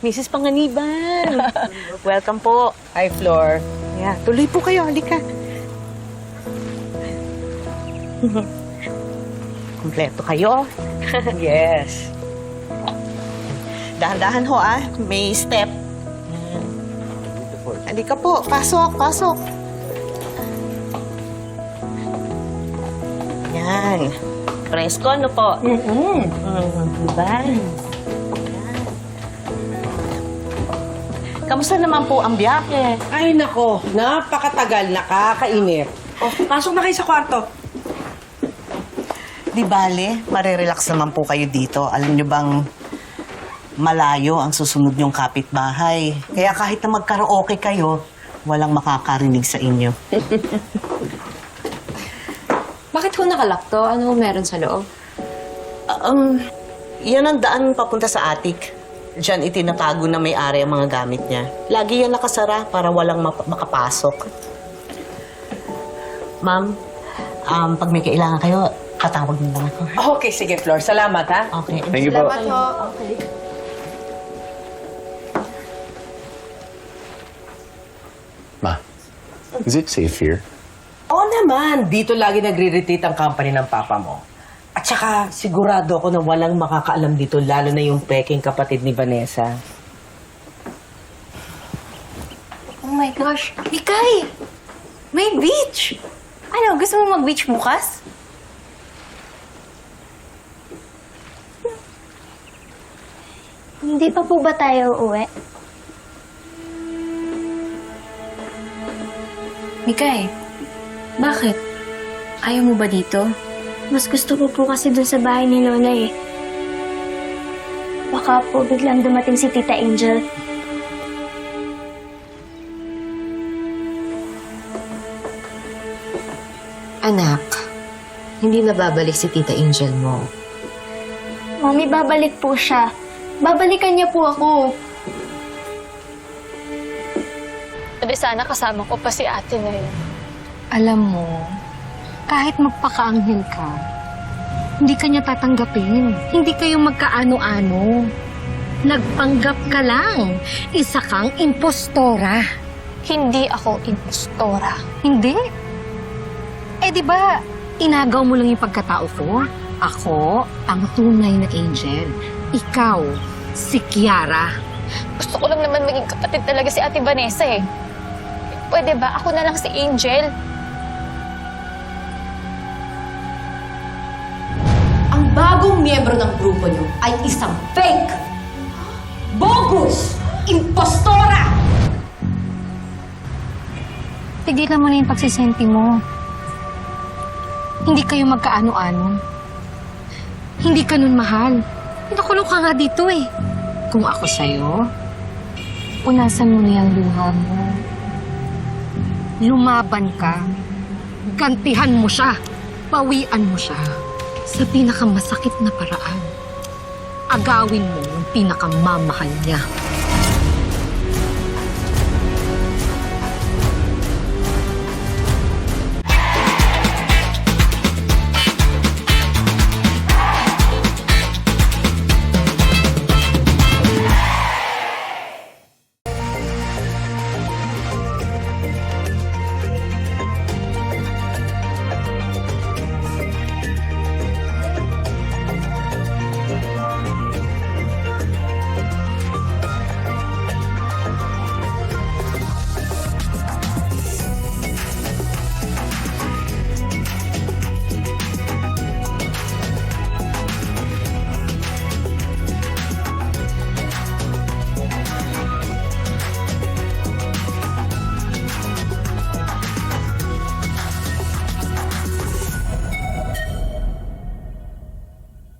Mrs. Panganiban. Welcome po. Hi, Flor. Yeah, tuloy po kayo. Halika. Kompleto kayo. Yes. Dahan-dahan ho, ah. May step. Halika po. Pasok, pasok. Yan. Presko, ano po? Diba? Kamusta naman po ang biyahe? Ay, nako. Napakatagal. Nakakainip. Oh, pasok na kayo sa kwarto. Di bale, marirelax naman po kayo dito. Alam nyo bang malayo ang susunod nyong kapitbahay. Kaya kahit na magkaraoke kayo, walang makakarinig sa inyo. Bakit ho nakalak to? Ano meron sa loob? Yan ang daan papunta sa attic. Diyan itinatago na may-ari ang mga gamit niya. Lagi yan nakasara para walang makapasok. Ma'am, pag may kailangan kayo, tatawag mo lang ako. Okay, sige, Flor. Salamat, ha? Okay. Thank you po. Okay. Ma, is it safe here? Oo naman. Dito lagi nagre-retreat ang company ng papa mo. At saka, sigurado ako na walang makakaalam dito, lalo na yung peking kapatid ni Vanessa. Oh my gosh, Mikay! May beach! Ano, gusto mo mag-beach bukas? Hindi pa po ba tayo uuwi? Mikay, bakit? Ayaw mo ba dito? Mas gusto ko po kasi dun sa bahay ni Lola eh. Baka po biglang dumating si Tita Angel. Anak, hindi na babalik si Tita Angel mo. Mami, babalik po siya. Babalikan niya po ako. Sabi sana kasama ko pa si ate na yun. Alam mo, kahit magpakaanghel ka, hindi ka niya tatanggapin. Hindi kayo magkaano-ano. Nagpanggap ka lang. Isa kang impostora. Hindi ako impostora. Hindi? Eh di ba, inagaw mo lang yung pagkatao ko? Ako, ang tunay na angel. Ikaw, si Kiara. Gusto ko lang naman maging kapatid talaga si Ate Vanessa eh. Pwede ba? Ako na lang si Angel. Ang bagong miyembro ng grupo niyo ay isang fake, bogus, impostora! Tigilan mo na yung pagsisenti mo. Hindi kayo magkaano-ano. Hindi ka nun mahal. Pinakulong ka nga dito eh. Kung ako sa'yo, punasan mo na yung luha mo. Lumaban ka. Gantihan mo siya. Pawian mo siya. Sa pinakamasakit na paraan. Agawin mo yung pinakamamahal niya.